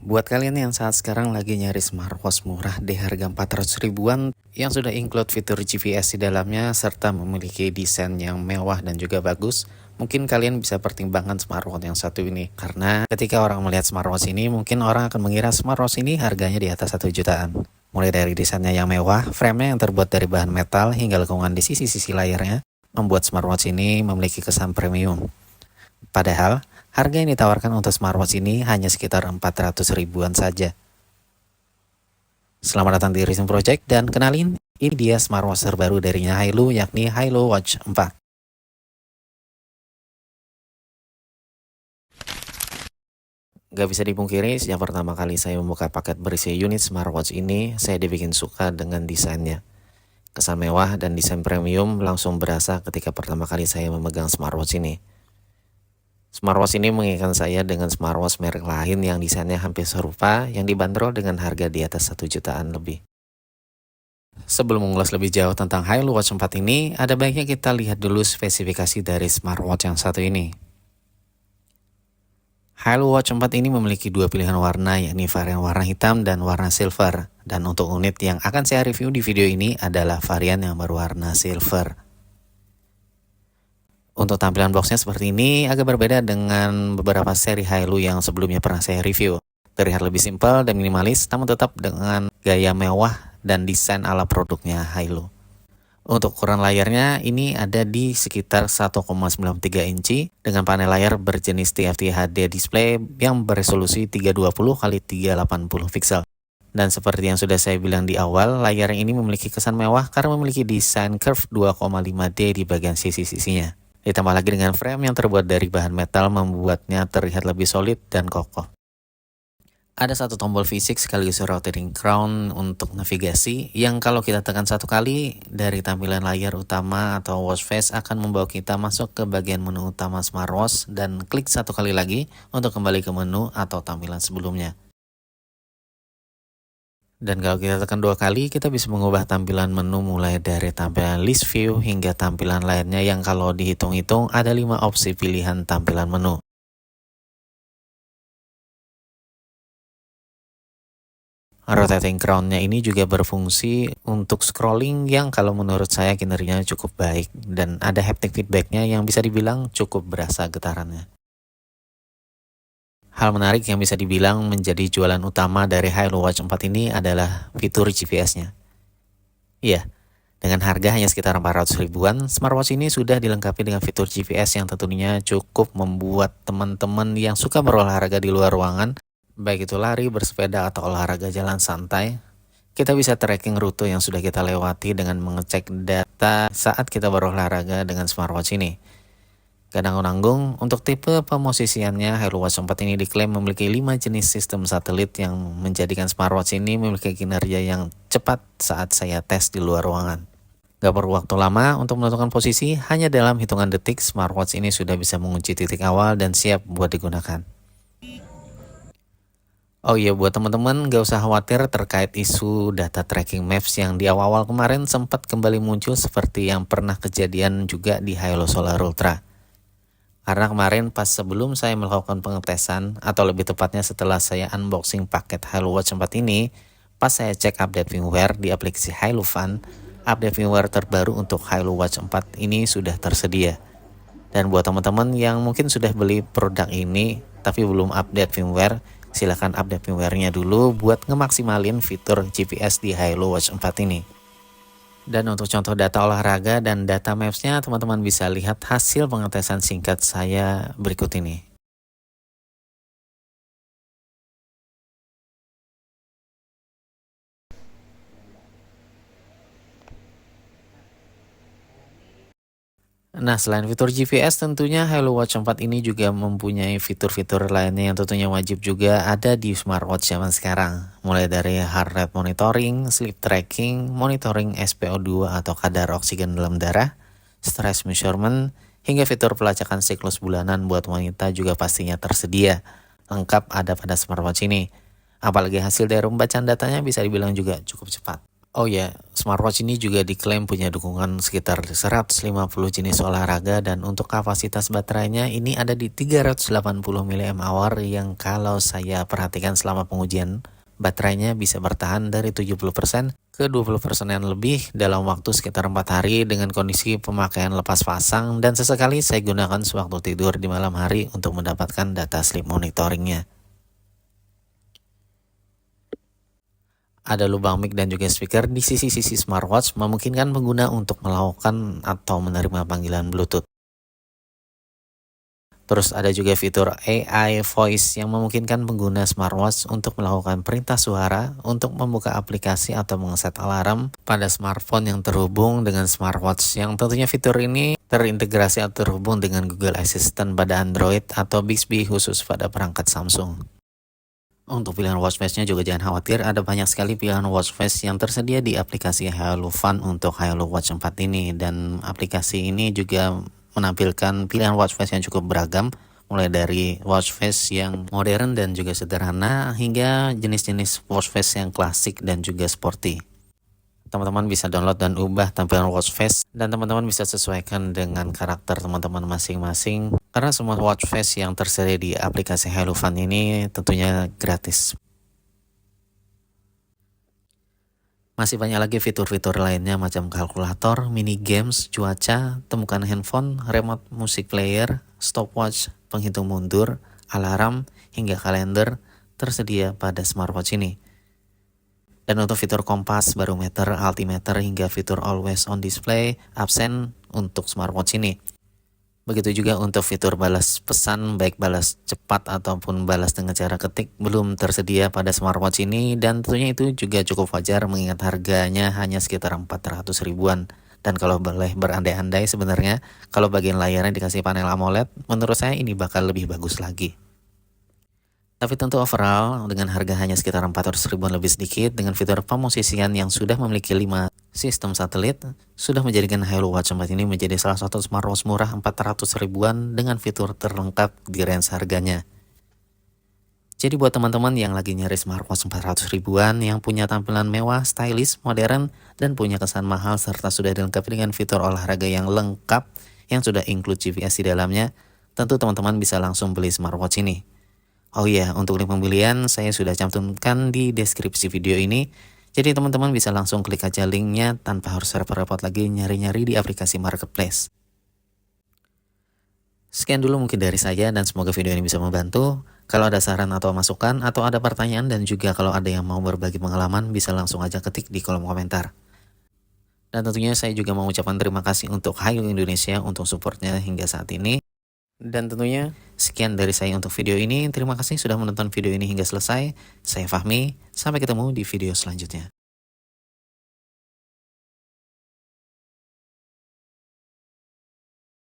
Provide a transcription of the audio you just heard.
Buat kalian yang saat sekarang lagi nyari smartwatch murah di harga 400 ribuan yang sudah include fitur GPS di dalamnya serta memiliki desain yang mewah dan juga bagus, mungkin kalian bisa pertimbangkan smartwatch yang satu ini. Karena ketika orang melihat smartwatch ini, mungkin orang akan mengira smartwatch ini harganya di atas 1 jutaan. Mulai dari desainnya yang mewah, frame-nya yang terbuat dari bahan metal hingga lengkungan di sisi-sisi layarnya, membuat smartwatch ini memiliki kesan premium. Padahal, harga yang ditawarkan untuk smartwatch ini hanya sekitar 400 ribuan saja. Selamat datang di Rising Project dan kenalin, ini dia smartwatch terbaru darinya Hailu, yakni Hailu Watch 4. Gak bisa dipungkiri, sejak pertama kali saya membuka paket berisi unit smartwatch ini, saya dibikin suka dengan desainnya. Kesan mewah dan desain premium langsung berasa ketika pertama kali saya memegang smartwatch ini. Smartwatch ini mengingatkan saya dengan smartwatch merek lain yang desainnya hampir serupa yang dibanderol dengan harga di atas 1 jutaan lebih. Sebelum mengulas lebih jauh tentang Hailu Watch 4 ini, ada baiknya kita lihat dulu spesifikasi dari smartwatch yang satu ini. Hailu Watch 4 ini memiliki dua pilihan warna, yakni varian warna hitam dan warna silver. Dan untuk unit yang akan saya review di video ini adalah varian yang berwarna silver. Untuk tampilan boxnya seperti ini agak berbeda dengan beberapa seri Hailu yang sebelumnya pernah saya review. Terlihat lebih simpel dan minimalis, namun tetap dengan gaya mewah dan desain ala produknya Hailu. Untuk ukuran layarnya ini ada di sekitar 1,93 inci dengan panel layar berjenis TFT HD display yang beresolusi 320x380 pixel. Dan seperti yang sudah saya bilang di awal, layar ini memiliki kesan mewah karena memiliki desain curve 2,5D di bagian sisi-sisinya. Ditambah lagi dengan frame yang terbuat dari bahan metal membuatnya terlihat lebih solid dan kokoh. Ada satu tombol fisik sekaligus rotating crown untuk navigasi yang kalau kita tekan satu kali dari tampilan layar utama atau watch face akan membawa kita masuk ke bagian menu utama smartwatch dan klik satu kali lagi untuk kembali ke menu atau tampilan sebelumnya. Dan kalau kita tekan dua kali, kita bisa mengubah tampilan menu mulai dari tampilan list view hingga tampilan lainnya yang kalau dihitung-hitung ada 5 opsi pilihan tampilan menu. Rotating crown-nya ini juga berfungsi untuk scrolling yang kalau menurut saya kinerjanya cukup baik dan ada haptic feedback-nya yang bisa dibilang cukup berasa getarannya. Hal menarik yang bisa dibilang menjadi jualan utama dari Hailu Watch 4 ini adalah fitur GPS-nya. Iya, dengan harga hanya sekitar 400 ribuan, smartwatch ini sudah dilengkapi dengan fitur GPS yang tentunya cukup membuat teman-teman yang suka berolahraga di luar ruangan, baik itu lari, bersepeda, atau olahraga jalan santai, kita bisa tracking rute yang sudah kita lewati dengan mengecek data saat kita berolahraga dengan smartwatch ini. Gak nanggung-nanggung, untuk tipe pemosisiannya, Hailu Watch 4 ini diklaim memiliki 5 jenis sistem satelit yang menjadikan smartwatch ini memiliki kinerja yang cepat saat saya tes di luar ruangan. Gak perlu waktu lama untuk menentukan posisi, hanya dalam hitungan detik smartwatch ini sudah bisa mengunci titik awal dan siap buat digunakan. Oh iya, buat teman-teman gak usah khawatir terkait isu data tracking maps yang di awal-awal kemarin sempat kembali muncul seperti yang pernah kejadian juga di Hailu Solar Ultra. Karena kemarin pas sebelum saya melakukan pengetesan, atau lebih tepatnya setelah saya unboxing paket Hailu Watch 4 ini, pas saya cek update firmware di aplikasi Hailu Fun, update firmware terbaru untuk Hailu Watch 4 ini sudah tersedia. Dan buat teman-teman yang mungkin sudah beli produk ini tapi belum update firmware, silahkan update firmware-nya dulu buat ngemaksimalin fitur GPS di Hailu Watch 4 ini. Dan untuk contoh data olahraga dan data maps-nya, teman-teman bisa lihat hasil pengetesan singkat saya berikut ini. Nah, selain fitur GPS, tentunya Hailu Watch 4 ini juga mempunyai fitur-fitur lainnya yang tentunya wajib juga ada di smartwatch zaman sekarang. Mulai dari heart rate monitoring, sleep tracking, monitoring SpO2 atau kadar oksigen dalam darah, stress measurement, hingga fitur pelacakan siklus bulanan buat wanita juga pastinya tersedia. Lengkap ada pada smartwatch ini. Apalagi hasil dari pembacaan datanya bisa dibilang juga cukup cepat. Oh ya, smartwatch ini juga diklaim punya dukungan sekitar 150 jenis olahraga dan untuk kapasitas baterainya ini ada di 380 mAh yang kalau saya perhatikan selama pengujian, baterainya bisa bertahan dari 70% ke 20% lebih dalam waktu sekitar 4 hari dengan kondisi pemakaian lepas pasang dan sesekali saya gunakan sewaktu tidur di malam hari untuk mendapatkan data sleep monitoringnya. Ada lubang mic dan juga speaker di sisi-sisi smartwatch memungkinkan pengguna untuk melakukan atau menerima panggilan Bluetooth. Terus ada juga fitur AI Voice yang memungkinkan pengguna smartwatch untuk melakukan perintah suara untuk membuka aplikasi atau mengeset alarm pada smartphone yang terhubung dengan smartwatch. Yang tentunya fitur ini terintegrasi atau terhubung dengan Google Assistant pada Android atau Bixby khusus pada perangkat Samsung. Untuk pilihan watch face-nya juga jangan khawatir, ada banyak sekali pilihan watch face yang tersedia di aplikasi Hailu Fun untuk Hailu Watch 4 ini, dan aplikasi ini juga menampilkan pilihan watch face yang cukup beragam, mulai dari watch face yang modern dan juga sederhana hingga jenis-jenis watch face yang klasik dan juga sporty. Teman-teman bisa download dan ubah tampilan watch face dan teman-teman bisa sesuaikan dengan karakter teman-teman masing-masing karena semua watch face yang tersedia di aplikasi Hailu Fun ini tentunya gratis. Masih banyak lagi fitur-fitur lainnya macam kalkulator, mini games, cuaca, temukan handphone, remote music player, stopwatch, penghitung mundur, alarm, hingga kalender tersedia pada smartwatch ini. Dan untuk fitur kompas, barometer, altimeter, hingga fitur always on display absen untuk smartwatch ini. Begitu juga untuk fitur balas pesan, baik balas cepat ataupun balas dengan cara ketik, belum tersedia pada smartwatch ini, dan tentunya itu juga cukup wajar mengingat harganya hanya sekitar 400 ribuan. Dan kalau boleh berandai-andai sebenarnya, kalau bagian layarnya dikasih panel AMOLED, menurut saya ini bakal lebih bagus lagi. Tapi tentu overall dengan harga hanya sekitar 400 ribuan lebih sedikit dengan fitur pemosisian yang sudah memiliki 5 sistem satelit sudah menjadikan Hailu Watch 4 ini menjadi salah satu smartwatch murah 400 ribuan dengan fitur terlengkap di range harganya. Jadi buat teman-teman yang lagi nyari smartwatch 400 ribuan yang punya tampilan mewah, stylish, modern, dan punya kesan mahal serta sudah dilengkapi dengan fitur olahraga yang lengkap yang sudah include GPS di dalamnya, tentu teman-teman bisa langsung beli smartwatch ini. Oh iya, untuk link pembelian saya sudah cantumkan di deskripsi video ini. Jadi teman-teman bisa langsung klik aja linknya tanpa harus repot-repot lagi nyari-nyari di aplikasi marketplace. Sekian dulu mungkin dari saya dan semoga video ini bisa membantu. Kalau ada saran atau masukan atau ada pertanyaan dan juga kalau ada yang mau berbagi pengalaman bisa langsung aja ketik di kolom komentar. Dan tentunya saya juga mau ucapkan terima kasih untuk Hailu Indonesia untuk supportnya hingga saat ini. Dan tentunya sekian dari saya untuk video ini. Terima kasih sudah menonton video ini hingga selesai. Saya Fahmi, sampai ketemu di video selanjutnya.